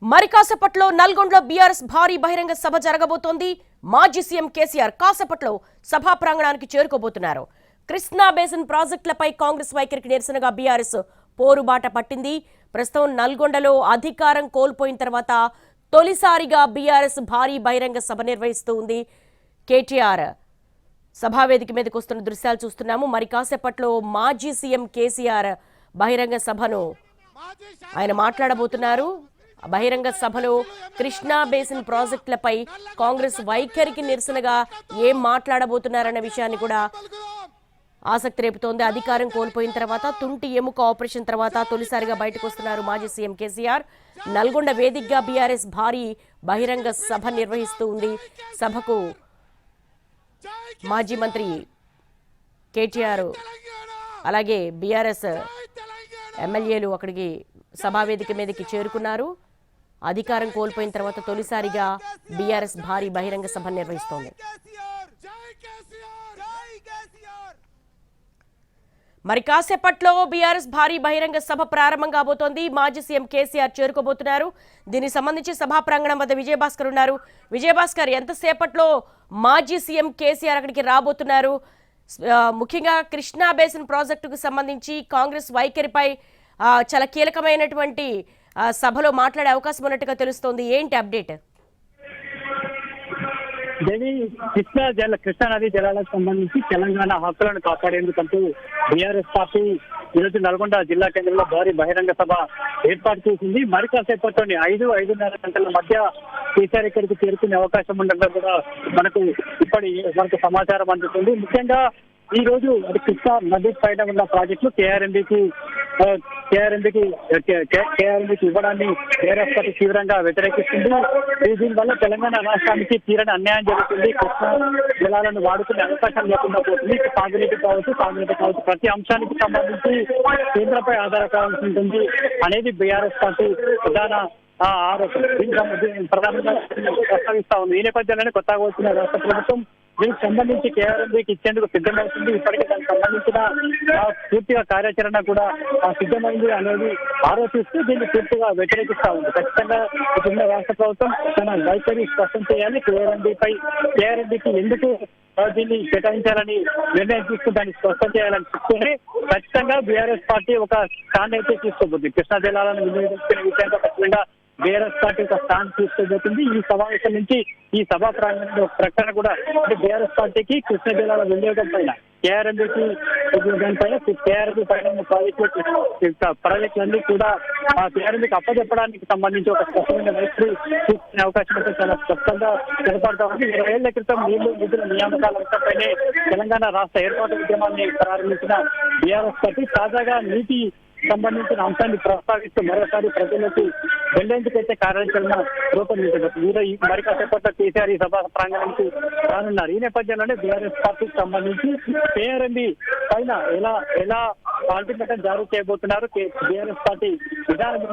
మరి కాసేపట్లో నల్గొండలో బీఆర్ఎస్ భారీ బహిరంగ సభ జరగబోతోంది. మాజీ సీఎం కేసీఆర్ కాసేపట్లో సభా ప్రాంగణానికి చేరుకోబోతున్నారు. కృష్ణా బేసిన్ ప్రాజెక్టులపై కాంగ్రెస్ వైఖరికి నిరసనగా బీఆర్ఎస్ పోరుబాట పట్టింది. ప్రస్తుతం నల్గొండలో అధికారం కోల్పోయిన తర్వాత తొలిసారిగా బీఆర్ఎస్ భారీ బహిరంగ సభ నిర్వహిస్తూ ఉంది. కేటీఆర్ సభావేదిక మీదకు వస్తున్న దృశ్యాలు చూస్తున్నాము. మరి కాసేపట్లో మాజీ సీఎం కేసీఆర్ బహిరంగ సభను ఆయన మాట్లాడబోతున్నారు. బహిరంగ సభలో కృష్ణా బేసిన్ ప్రాజెక్టులపై కాంగ్రెస్ వైఖరికి నిరసనగా ఏం మాట్లాడబోతున్నారన్న విషయాన్ని కూడా ఆసక్తి రేపుతోంది. అధికారం కోల్పోయిన తర్వాత తుంటి ఎముక ఆపరేషన్ తర్వాత తొలిసారిగా బయటకు వస్తున్నారు మాజీ సీఎం కేసీఆర్. నల్గొండ వేదికగా బీఆర్ఎస్ భారీ బహిరంగ సభ నిర్వహిస్తూ ఉంది. సభకు మాజీ మంత్రి కేటీఆర్ అలాగే బీఆర్ఎస్ ఎమ్మెల్యేలు అక్కడికి సభావేదిక మీదకి చేరుకున్నారు. అధికారం కోల్పోయిన తర్వాత తొలిసారిగా బీఆర్ఎస్ భారీ బహిరంగ సభ నిర్వహిస్తోంది. మరి కాసేపట్లో బీఆర్ఎస్ భారీ బహిరంగ సభ ప్రారంభం కాబోతోంది. మాజీ సీఎం కేసీఆర్ చేరుకోబోతున్నారు. దీనికి సంబంధించి సభా ప్రాంగణం వద్ద విజయభాస్కర్ ఉన్నారు. విజయభాస్కర్, ఎంతసేపట్లో మాజీ సీఎం కేసీఆర్ అక్కడికి రాబోతున్నారు? ముఖ్యంగా కృష్ణా బేసిన్ ప్రాజెక్టుకు సంబంధించి కాంగ్రెస్ వైఖరిపై చాలా కీలకమైనటువంటి సభలో మాట్లాడే అవకాశం ఉన్నట్టుగా తెలుస్తోంది. ఏంటి అప్డేట్? దేవి, కృష్ణా నది జలాలకు సంబంధించి తెలంగాణ హక్కులను కాపాడేందుకంటూ బీఆర్ఎస్ పార్టీ ఈరోజు నల్గొండ జిల్లా కేంద్రంలో భారీ బహిరంగ సభ ఏర్పాటు చేసింది. మరి కాసేపట్లోని 5-5:30 గంటల మధ్య కేసీఆర్ ఇక్కడికి చేరుకునే అవకాశం ఉండడం కూడా మనకు సమాచారం అందుతుంది. ముఖ్యంగా ఈ రోజు కృష్ణా నది పైన ఉన్న ప్రాజెక్టులు కేఆర్ఎంబీకి ఇవ్వడాన్ని బీఆర్ఎస్ పార్టీ తీవ్రంగా వ్యతిరేకిస్తుంది. దీనివల్ల తెలంగాణ రాష్ట్రానికి తీరని అన్యాయం జరుగుతుంది. కృష్ణా జలాలను వాడుకునే అవకాశం లేకుండా పోతుంది. సాగునీటి కావచ్చు ప్రతి అంశానికి సంబంధించి కేంద్రంపై ఆధారపడాల్సి ఉంటుంది అనేది బీఆర్ఎస్ పార్టీ ప్రధాన ఆరోపణ. దీనికి ప్రధానంగా ప్రస్తావిస్తా ఉంది. ఈ నేపథ్యంలోనే కొత్తగా వచ్చిన రాష్ట్ర ప్రభుత్వం దీనికి సంబంధించి కేఆర్ఎంబీకి ఇచ్చేందుకు సిద్ధమవుతుంది. ఇప్పటికే దానికి సంబంధించిన పూర్తిగా కార్యాచరణ కూడా సిద్ధమైంది అనేది ఆరోపిస్తూ దీన్ని పూర్తిగా వ్యతిరేకిస్తా ఉంది. ఖచ్చితంగా ఇప్పుడున్న రాష్ట్ర ప్రభుత్వం తన వైఖరి స్పష్టం చేయాలి. కేఆర్ఎంబీకి ఎందుకు దీన్ని కేటాయించాలని నిర్ణయం తీసుకుని దాన్ని స్పష్టం చేయాలని చెప్తూనే ఖచ్చితంగా బీఆర్ఎస్ పార్టీ ఒక స్టాండ్ అయితే తీసుకోబోతుంది. కృష్ణా జిల్లాలను వినియోగించుకునే విషయంలో ఖచ్చితంగా బీఆర్ఎస్ పార్టీ ఒక స్టాండ్ తీసుకోబోతుంది. ఈ సమావేశం నుంచి ఈ సభా ప్రాంగణంలో ఒక ప్రకటన కూడా అంటే బీఆర్ఎస్ పార్టీకి కృష్ణా జిల్లాల వినియోగం పైన కేఆర్ఎంబీకి దానిపైన కేఆర్ఎంబీ పైన ప్రాజెక్టులన్నీ కూడా కేఆర్ఎంబీకి అప్పచెప్పడానికి సంబంధించి ఒక స్పష్టమైన వైఖరి తీసుకునే అవకాశం అయితే చాలా స్పష్టంగా కనపడతా ఉంది. 20 ఏళ్ల క్రితం నీళ్లు నిధుల నియామకాల అంశంపైనే తెలంగాణ రాష్ట్ర ఏర్పాటు ఉద్యమాన్ని ప్రారంభించిన బీఆర్ఎస్ పార్టీ తాజాగా నీటి సంబంధించిన అంశాన్ని ప్రస్తావిస్తూ మరోసారి ప్రజలకు వెళ్లేందుకైతే కార్యాచరణ రూపొందించబోతుంది. మరి కాసేపట్లో కేసీఆర్ ఈ సభా ప్రాంగణానికి రానున్నారు. ఈ నేపథ్యంలోనే బీఆర్ఎస్ పార్టీకి సంబంధించి కేఆర్ఎంబీ పైన ఎలా అల్టిమేటం జారీ చేయబోతున్నారు బీఆర్ఎస్ పార్టీ విధానం.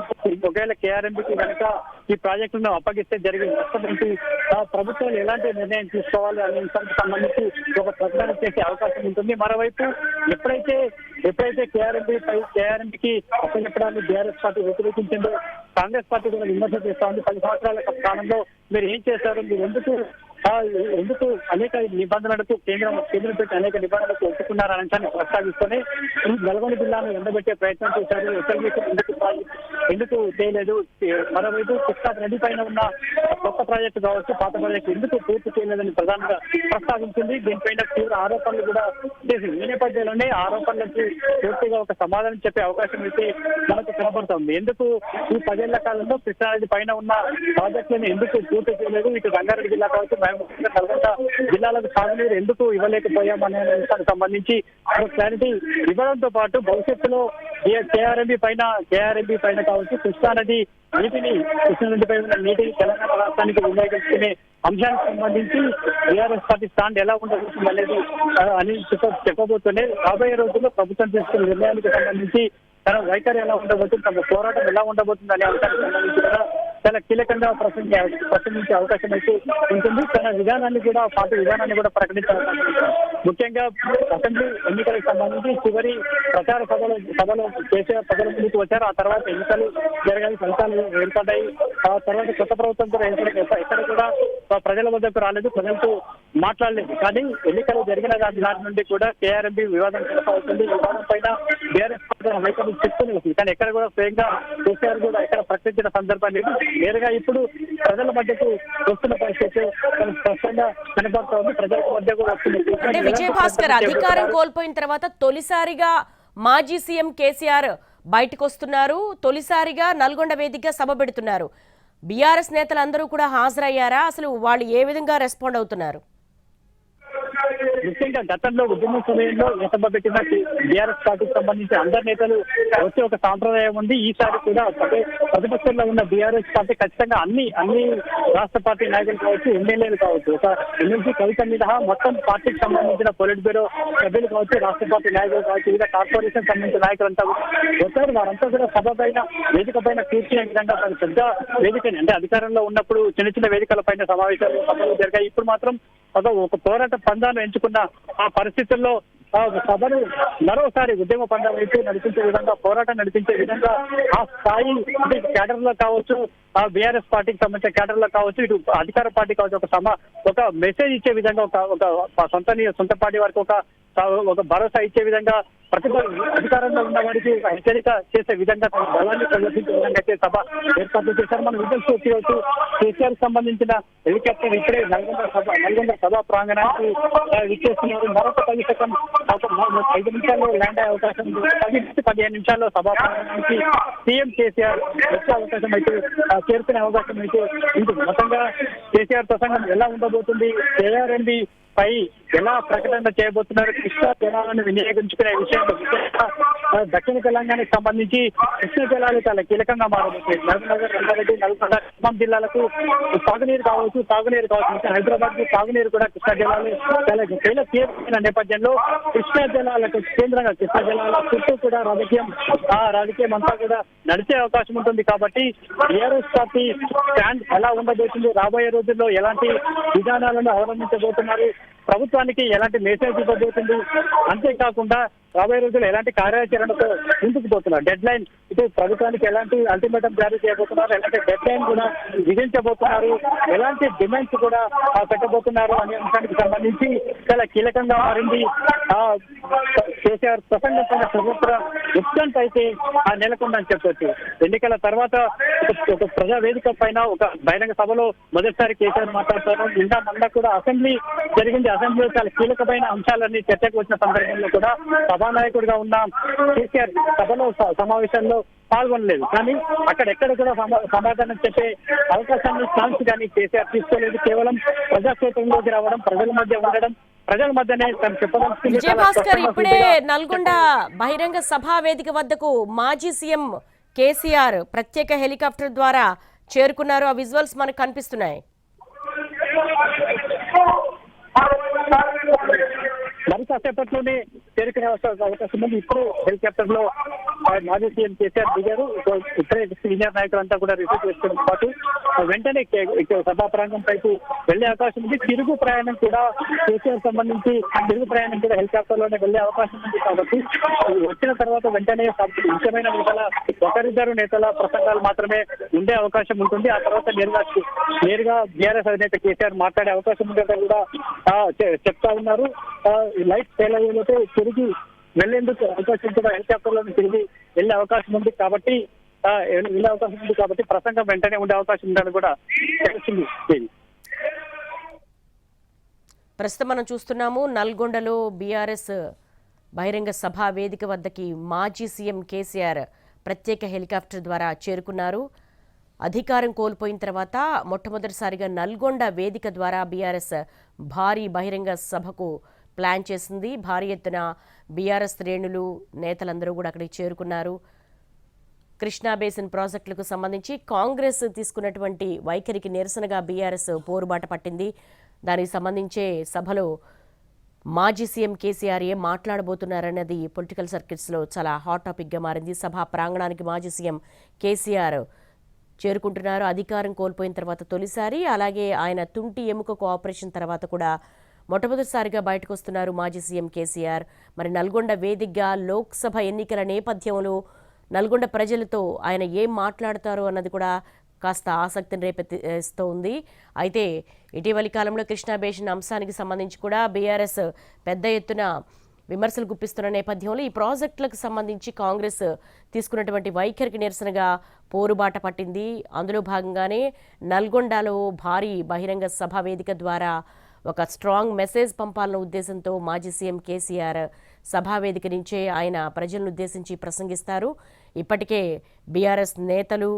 ఒకవేళ కేఆర్ఎంబీకి కనుక ఈ ప్రాజెక్టులను అప్పగిస్తే జరిగే నష్టం ఏంటి, ప్రభుత్వాలు ఎలాంటి నిర్ణయం తీసుకోవాలి అనే అంశానికి సంబంధించి ఒక ప్రకటన చేసే అవకాశం ఉంటుంది. మరోవైపు ఎప్పుడైతే కేఆర్ఎంబీకి అప్పచెప్పడాన్ని బీఆర్ఎస్ పార్టీ వ్యతిరేకించిందో కాంగ్రెస్ పార్టీ కూడా విమర్శ చేస్తా ఉంది. 10 సంవత్సరాల కాలంలో మీరు ఏం చేశారు, మీరు ఎందుకు అనేక నిబంధనలకు కేంద్రం పెట్టి అనేక నిబంధనలకు ఒప్పుకున్నారనే అంశాన్ని ప్రస్తావిస్తూనే నల్గొండ జిల్లాను ఎండబెట్టే ప్రయత్నం చేశారు. ఎందుకు చేయలేదు, మరోవైపు కృష్ణా నది పైన ఉన్న కొత్త ప్రాజెక్టు కావచ్చు పాత ప్రాజెక్టు ఎందుకు పూర్తి చేయలేదని ప్రధానంగా ప్రస్తావించింది. దీనిపైన తీవ్ర ఆరోపణలు కూడా చేసింది. ఈ నేపథ్యంలోనే ఆరోపణలకు పూర్తిగా ఒక సమాధానం చెప్పే అవకాశం అయితే మనకు కనబడుతుంది. ఎందుకు ఈ 10 ఏళ్ల కాలంలో కృష్ణా నది పైన ఉన్న ప్రాజెక్టులను ఎందుకు పూర్తి చేయలేదు, ఇటు రంగారెడ్డి జిల్లా కావచ్చు నల్గొండ జిల్లాలకు సాగునీరు ఎందుకు ఇవ్వలేకపోయామనే అంశానికి సంబంధించి క్లారిటీ ఇవ్వడంతో పాటు భవిష్యత్తులో కేఆర్ఎంబీ పైన కావచ్చు కృష్ణా నది పై ఉన్న నీటిని తెలంగాణ రాష్ట్రానికి వినియోగించుకునే అంశానికి సంబంధించి బీఆర్ఎస్ పార్టీ స్టాండ్ ఎలా ఉండబోతుంది అనేది అని చెప్పబోతూనే రాబోయే రోజుల్లో ప్రభుత్వం తీసుకున్న నిర్ణయానికి సంబంధించి తన వైఖరి ఎలా ఉండబోతుంది, తమ పోరాటం ఎలా ఉండబోతుంది అనే అంశానికి సంబంధించి కూడా చాలా కీలకంగా ప్రసంగించే అవకాశం అయితే ఉంటుంది. తన విధానాన్ని కూడా పార్టీ విధానాన్ని కూడా ప్రకటించే అవకాశం ఉంటుంది. ముఖ్యంగా అసెంబ్లీ ఎన్నికలకు సంబంధించి చివరి ప్రచార సభలో కేసీఆర్ ప్రజల ముందుకు వచ్చారు. ఆ తర్వాత ఎన్నికలు జరగాలి, ఫలితాలు ఏర్పడ్డాయి. ఆ తర్వాత కొత్త ప్రభుత్వం కూడా ఎక్కడ కూడా ప్రజల వద్దకు రాలేదు, ప్రజలతో మాట్లాడలేదు. కానీ ఎన్నికలు జరిగిన నాటి నుండి కూడా కేఆర్ఎంబీ వివాదం కొనసాగుతుంది. వివాదం పైన బీఆర్ఎస్ వైఖరి చెప్తూనే వస్తుంది. కానీ ఎక్కడ కూడా స్వయంగా కేసీఆర్ కూడా ఎక్కడ ప్రకటించిన సందర్భం లేదు. నేరుగా ఇప్పుడు ప్రజల మధ్యకు వస్తున్న పరిస్థితి స్పష్టంగా కనబడుతూ ఉంది. ప్రజల మధ్య కూడా వస్తుంది. అంటే విజయ్ భాస్కర్ అధికారం కోల్పోయిన తర్వాత తొలిసారిగా మాజీ సీఎం కేసీఆర్ బయటకు వస్తున్నారు. తొలిసారిగా నల్గొండ వేదికగా సభ పెడుతున్నారు. బీఆర్ఎస్ నేతలందరూ కూడా హాజరయ్యారా? అసలు వాళ్ళు ఏ విధంగా రెస్పాండ్ అవుతున్నారు? ముఖ్యంగా గతంలో ఉద్యమం సమయంలో ఏ సభ పెట్టినా బీఆర్ఎస్ పార్టీకి సంబంధించి అందరి నేతలు వచ్చే ఒక సాంప్రదాయం ఉంది. ఈసారి కూడా ప్రతిపక్షంలో ఉన్న బీఆర్ఎస్ పార్టీ ఖచ్చితంగా అన్ని రాష్ట్ర పార్టీ నాయకులు కావచ్చు, ఎమ్మెల్యేలు కావచ్చు, ఒక ఎమ్మెల్సీ కవిత మీద మొత్తం పార్టీకి సంబంధించిన పొలిట్ బ్యూరో సభ్యులు కావచ్చు, రాష్ట్ర పార్టీ నాయకులు కావచ్చు, వివిధ కార్పొరేషన్ సంబంధించిన నాయకులంతా వచ్చారు. వారంతా కూడా సభ పైన వేదిక పైన కూర్చునే విధంగా పెద్ద వేదికని, అంటే అధికారంలో ఉన్నప్పుడు చిన్న చిన్న వేదికల పైన సమావేశాలు సభలు జరిగాయి. ఇప్పుడు మాత్రం ఒక పోరాట పందాన్ని ఎంచుకున్న ఆ పరిస్థితుల్లో సభను మరోసారి ఉద్యమ పందా వైపు నడిపించే విధంగా, పోరాటం నడిపించే విధంగా ఆ స్థాయి క్యాడర్ లో కావచ్చు, ఆ బీఆర్ఎస్ పార్టీకి సంబంధించిన క్యాడర్ లో కావచ్చు, ఇటు అధికార పార్టీ కావచ్చు, ఒక మెసేజ్ ఇచ్చే విధంగా ఒక సొంత పార్టీ వారికి ఒక భరోసా ఇచ్చే విధంగా, అధికారంలో ఉన్న వారికి హెచ్చరిక చేసే విధంగా, బలాన్ని ప్రదర్శించే విధంగా అయితే సభ ఏర్పాట్లు చేశారు. మనం విజువల్స్ చూడవచ్చు. కేసీఆర్ సంబంధించిన హెలికాప్టర్ ఇప్పుడే నల్గొండ సభా ప్రాంగణానికి విచ్చేస్తున్నారు. మరొక 10 సెకండ్ 5 నిమిషాల్లో ల్యాండ్ అయ్యే అవకాశం ఉంది. 10-15 నిమిషాల్లో సభా ప్రాంగణానికి సీఎం కేసీఆర్ వచ్చే అవకాశం అయితే చేరుకునే అవకాశం అయితే ఉంటుంది. మొత్తంగా కేసీఆర్ ప్రసంగం ఎలా ఉండబోతుంది, కేఆర్ఎంబీ పై ఎలా ప్రకటన చేయబోతున్నారు, కృష్ణా జలాలను వినియోగించుకునే విషయంలో దక్షిణ తెలంగాణకు సంబంధించి కృష్ణా జలాలు చాలా కీలకంగా మారబోతున్నాయి. మహబూబ్నగర్, రంగారెడ్డి, నల్గొండ, ఖమ్మం జిల్లాలకు తాగునీరు కావచ్చు, హైదరాబాద్ కు తాగునీరు కూడా కృష్ణా జలాలు చాలా కీలకమైన నేపథ్యంలో కృష్ణా జలాలకు కేంద్రంగా, కృష్ణా జలాల చుట్టూ కూడా రాజకీయం అంతా కూడా నడిచే అవకాశం ఉంటుంది. కాబట్టి టీఆర్ఎస్ పార్టీ స్టాండ్ ఎలా ఉండబోతుంది, రాబోయే రోజుల్లో ఎలాంటి విధానాలను అవలంబించబోతున్నారు, ప్రభుత్వానికి ఎలాంటి మెసేజ్ ఇవ్వబోతుంది, అంతేకాకుండా రాబోయే రోజుల్లో ఎలాంటి కార్యాచరణతో ముందుకు పోతున్నారు, డెడ్ లైన్ ఇటు ప్రభుత్వానికి ఎలాంటి అల్టిమేటం జారీ చేయబోతున్నారు, ఎలాంటి డెడ్ లైన్ కూడా విధించబోతున్నారు, ఎలాంటి డిమాండ్స్ కూడా పెట్టబోతున్నారు అనే అంశానికి సంబంధించి చాలా కీలకంగా మారింది. కేసీఆర్ ప్రసంగం పైన సర్వత్ర ఉత్కంఠ అయితే నెలకొందని చెప్పొచ్చు. ఎన్నికల తర్వాత ఒక ప్రజా వేదిక పైన ఒక బహిరంగ సభలో మొదటిసారి కేసీఆర్ మాట్లాడుతారు. నిన్న మొన్న కూడా అసెంబ్లీ జరిగింది. అసెంబ్లీలో చాలా కీలకమైన అంశాలన్నీ చర్చకు వచ్చిన సందర్భంలో కూడా సభానాయకుడిగా ఉన్న కేసీఆర్ సభలో సమావేశంలో పాల్గొనలేదు. కానీ అక్కడెక్కడ కూడా సమాధానం చెప్పే అవకాశాన్ని ఛాన్స్ కానీ కేసీఆర్ తీసుకోలేదు. కేవలం ప్రజాక్షేత్రంలోకి రావడం, ప్రజల మధ్య ఉండడం, ప్రజల మధ్యనే తను చెప్పడం. విజయ్ భాస్కర్, ఇప్పుడే నల్గొండ బహిరంగ సభా వేదిక వద్దకు మాజీ సీఎం కేసీఆర్ ప్రత్యేక హెలికాప్టర్ ద్వారా చేరుకున్నారు. ఆ విజువల్స్ మనకు కనిపిస్తున్నాయి. మరి కాసేపట్లోనే చేరుకునే అవకాశం ఉంది. ఇప్పుడు హెలికాప్టర్ లో మాజీ సీఎం కేసీఆర్ దిగారు. ఇక్కడే సీనియర్ నాయకులంతా కూడా రిసీవ్ చేసుకోవడం పాటు వెంటనే సభా ప్రాంగం పైకి వెళ్లే అవకాశం ఉంది. తిరుగు ప్రయాణం కూడా కేసీఆర్ సంబంధించి హెలికాప్టర్ లోనే వెళ్లే అవకాశం ఉంది. కాబట్టి వచ్చిన తర్వాత వెంటనే ముఖ్యమైన నేతల ఒకరిద్దరు నేతల ప్రసంగాలు మాత్రమే ఉండే అవకాశం ఉంటుంది. ఆ తర్వాత నేరుగా బీఆర్ఎస్ అధినేత కేసీఆర్ మాట్లాడే అవకాశం ఉందని కూడా చెప్తా ఉన్నారు. లైట్ ఫెయిల్ అయ్యేలోపు తిరిగి వెళ్లేందుకు అవకాశం కూడా హెలికాప్టర్ లో తిరిగి వెళ్లే అవకాశం ఉంది. కాబట్టి ప్రసంగం వెంటనే ఉండే అవకాశం ఉందని కూడా తెలుస్తుంది. ప్రస్తుతం మనం చూస్తున్నాము నల్గొండలో బీఆర్ఎస్ బహిరంగ సభా వేదిక వద్దకి మాజీ సీఎం కేసీఆర్ ప్రత్యేక హెలికాప్టర్ ద్వారా చేరుకున్నారు. అధికారం కోల్పోయిన తర్వాత మొట్టమొదటిసారిగా నల్గొండ వేదిక ద్వారా బీఆర్ఎస్ భారీ బహిరంగ సభకు ప్లాన్ చేసింది. భారీ ఎత్తున బీఆర్ఎస్ శ్రేణులు, నేతలందరూ కూడా అక్కడికి చేరుకున్నారు. కృష్ణా బేసిన్ ప్రాజెక్టులకు సంబంధించి కాంగ్రెస్ తీసుకున్నటువంటి వైఖరికి నిరసనగా బీఆర్ఎస్ పోరుబాట పట్టింది. దానికి సంబంధించే సభలో మాజీ సీఎం కేసీఆర్ ఏం మాట్లాడబోతున్నారన్నది పొలిటికల్ సర్కిట్స్లో చాలా హాట్ టాపిక్గా మారింది. సభా ప్రాంగణానికి మాజీ సీఎం కేసీఆర్ చేరుకుంటున్నారు. అధికారం కోల్పోయిన తర్వాత తొలిసారి, అలాగే ఆయన తుంటి ఎముక ఆపరేషన్ తర్వాత కూడా మొట్టమొదటిసారిగా బయటకు వస్తున్నారు మాజీ సీఎం కేసీఆర్. మరి నల్గొండ వేదికగా లోక్సభ ఎన్నికల నేపథ్యంలో నల్గొండ ప్రజలతో ఆయన ఏం మాట్లాడతారు అన్నది కూడా కాస్త ఆసక్తిని రేపెత్తిస్తోంది. అయితే ఇటీవలి కాలంలో కృష్ణా బేసిన్ అంశానికి సంబంధించి కూడా బీఆర్ఎస్ పెద్ద ఎత్తున విమర్శలు గుప్పిస్తున్న నేపథ్యంలో ఈ ప్రాజెక్టులకు సంబంధించి కాంగ్రెస్ తీసుకున్నటువంటి వైఖరికి నిరసనగా పోరుబాట పట్టింది. అందులో భాగంగానే నల్గొండలో భారీ బహిరంగ సభ వేదిక ద్వారా ఒక స్ట్రాంగ్ మెసేజ్ పంపాలన్న ఉద్దేశంతో మాజీ సీఎం కేసీఆర్ సభా వేదిక నుంచే ఆయన ప్రజలను ఉద్దేశించి ప్రసంగిస్తారు. ఇప్పటికే బీఆర్ఎస్ నేతలు,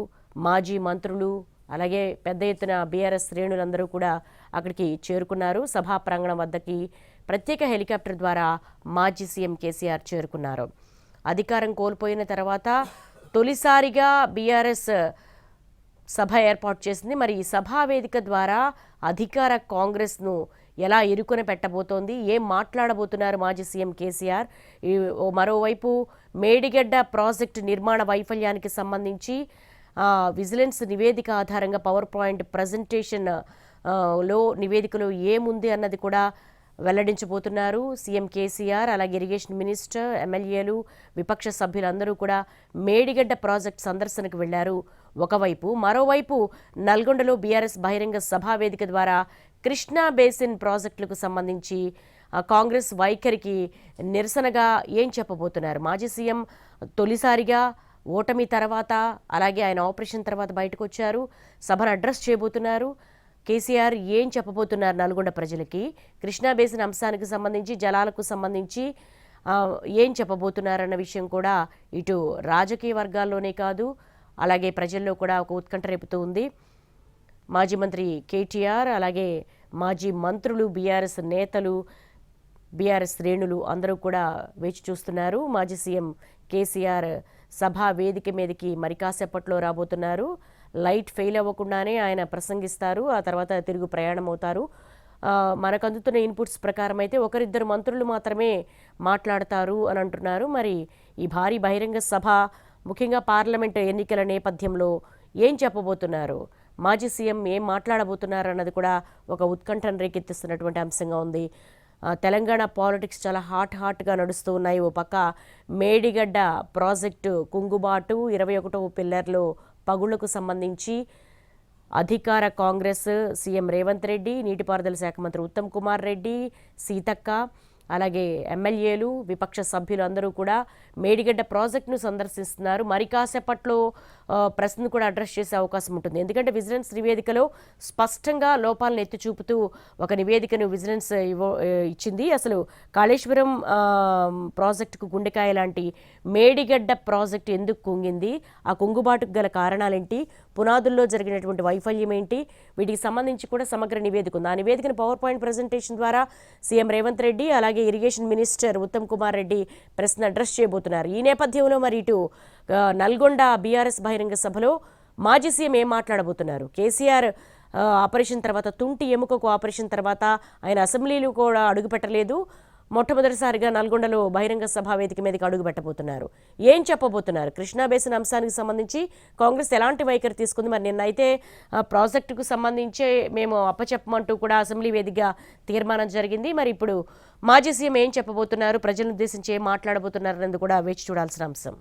మాజీ మంత్రులు, అలాగే పెద్ద ఎత్తున బీఆర్ఎస్ శ్రేణులందరూ కూడా అక్కడికి చేరుకున్నారు. సభా ప్రాంగణం వద్దకి ప్రత్యేక హెలికాప్టర్ ద్వారా మాజీ సీఎం కేసీఆర్ చేరుకున్నారు. అధికారం కోల్పోయిన తర్వాత తొలిసారిగా బీఆర్ఎస్ సభ ఏర్పాటు చేసింది. మరి ఈ సభా వేదిక ద్వారా అధికార కాంగ్రెస్ను ఎలా ఇరుకున పెట్టబోతోంది, ఏం మాట్లాడబోతున్నారు మాజీ సీఎం కేసీఆర్? మరోవైపు మేడిగడ్డ ప్రాజెక్టు నిర్మాణ వైఫల్యానికి సంబంధించి విజిలెన్స్ నివేదిక ఆధారంగా పవర్ పాయింట్ ప్రజెంటేషన్ లో నివేదికలో ఏముంది అన్నది కూడా వెల్లడించబోతున్నారు సీఎం కేసీఆర్. అలాగే ఇరిగేషన్ మినిస్టర్, ఎమ్మెల్యేలు, విపక్ష సభ్యులందరూ కూడా మేడిగడ్డ ప్రాజెక్ట్ సందర్శనకు వెళ్లారు ఒకవైపు. మరోవైపు నల్గొండలో బీఆర్ఎస్ బహిరంగ సభా వేదిక ద్వారా కృష్ణా బేసిన్ ప్రాజెక్టులకు సంబంధించి కాంగ్రెస్ వైఖరికి నిరసనగా ఏం చెప్పబోతున్నారు? మాజీ సీఎం తొలిసారిగా ఓటమి తర్వాత, అలాగే ఆయన ఆపరేషన్ తర్వాత బయటకు వచ్చారు, సభను అడ్రస్ చేయబోతున్నారు. కేసీఆర్ ఏం చెప్పబోతున్నారు నల్గొండ ప్రజలకి? కృష్ణా బేసిన్ అంశానికి సంబంధించి, జలాలకు సంబంధించి ఏం చెప్పబోతున్నారన్న విషయం కూడా ఇటు రాజకీయ వర్గాల్లోనే కాదు, అలాగే ప్రజల్లో కూడా ఒక ఉత్కంఠ రేపుతూ ఉంది. మాజీ మంత్రి కేటీఆర్, అలాగే మాజీ మంత్రులు, బీఆర్ఎస్ నేతలు, బీఆర్ఎస్ శ్రేణులు అందరూ కూడా వేచి చూస్తున్నారు. మాజీ సీఎం కేసీఆర్ సభా వేదిక మీదకి మరి కాసేపట్లో రాబోతున్నారు. లైట్ ఫెయిల్ అవ్వకుండానే ఆయన ప్రసంగిస్తారు, ఆ తర్వాత తిరుగు ప్రయాణం అవుతారు. మనకు అందుతున్న ఇన్పుట్స్ ప్రకారం అయితే ఒకరిద్దరు మంత్రులు మాత్రమే మాట్లాడతారు అని అంటున్నారు. మరి ఈ భారీ బహిరంగ సభ, ముఖ్యంగా పార్లమెంట్ ఎన్నికల నేపథ్యంలో ఏం చెప్పబోతున్నారు, మాజీ సీఎం ఏం మాట్లాడబోతున్నారు అన్నది కూడా ఒక ఉత్కంఠను రేకెత్తిస్తున్నటువంటి అంశంగా ఉంది. తెలంగాణ పాలిటిక్స్ చాలా హాట్గా నడుస్తూ ఉన్నాయి. ఓ పక్క మేడిగడ్డ ప్రాజెక్టు కుంగుబాటు, 21వ పిల్లర్లో పగుళ్లకు సంబంధించి అధికార కాంగ్రెస్, సీఎం రేవంత్ రెడ్డి, నీటిపారుదల శాఖ మంత్రి ఉత్తమ్ కుమార్ రెడ్డి, సీతక్క, అలాగే ఎమ్మెల్యేలు, విపక్ష సభ్యులు అందరూ కూడా మేడిగడ్డ ప్రాజెక్టును సందర్శిస్తున్నారు. మరి కాసేపట్లో ప్రశ్నను కూడా అడ్రస్ చేసే అవకాశం ఉంటుంది. ఎందుకంటే విజిలెన్స్ నివేదికలో స్పష్టంగా లోపాలను ఎత్తి చూపుతూ ఒక నివేదికను విజిలెన్స్ ఇచ్చింది. అసలు కాళేశ్వరం ప్రాజెక్టుకు గుండెకాయ లాంటి మేడిగడ్డ ప్రాజెక్టు ఎందుకు కుంగింది, ఆ కుంగుబాటుకు గల కారణాలేంటి, పునాదుల్లో జరిగినటువంటి వైఫల్యం ఏంటి, వీటికి సంబంధించి కూడా సమగ్ర నివేదిక ఉంది. ఆ నివేదికను పవర్ పాయింట్ ప్రజెంటేషన్ ద్వారా సీఎం రేవంత్ రెడ్డి, అలాగే ఇరిగేషన్ మినిస్టర్ ఉత్తమ్ కుమార్ రెడ్డి ప్రశ్న అడ్రస్ చేయబోతున్నారు. ఈ నేపథ్యంలో మరి ఇటు నల్గొండ బీఆర్ఎస్ బహిరంగ సభలో మాజీ సీఎం ఏం మాట్లాడబోతున్నారు? కేసీఆర్ ఆపరేషన్ తర్వాత, తుంటి ఎముకకు ఆపరేషన్ తర్వాత ఆయన అసెంబ్లీలో కూడా అడుగుపెట్టలేదు. మొట్టమొదటిసారిగా నల్గొండలో బహిరంగ సభా వేదిక మీదకి అడుగు పెట్టబోతున్నారు. ఏం చెప్పబోతున్నారు? కృష్ణా బేసిన్ అంశానికి సంబంధించి కాంగ్రెస్ ఎలాంటి వైఖరి తీసుకుంది? మరి నిన్నైతే ప్రాజెక్టుకు సంబంధించి మేము అప్పచెప్పమంటూ కూడా అసెంబ్లీ వేదికగా తీర్మానం జరిగింది. మరి ఇప్పుడు మాజీ సీఎం ఏం చెప్పబోతున్నారు, ప్రజలను ఉద్దేశించి ఏం మాట్లాడబోతున్నారు అన్నది కూడా వేచి చూడాల్సిన అంశం.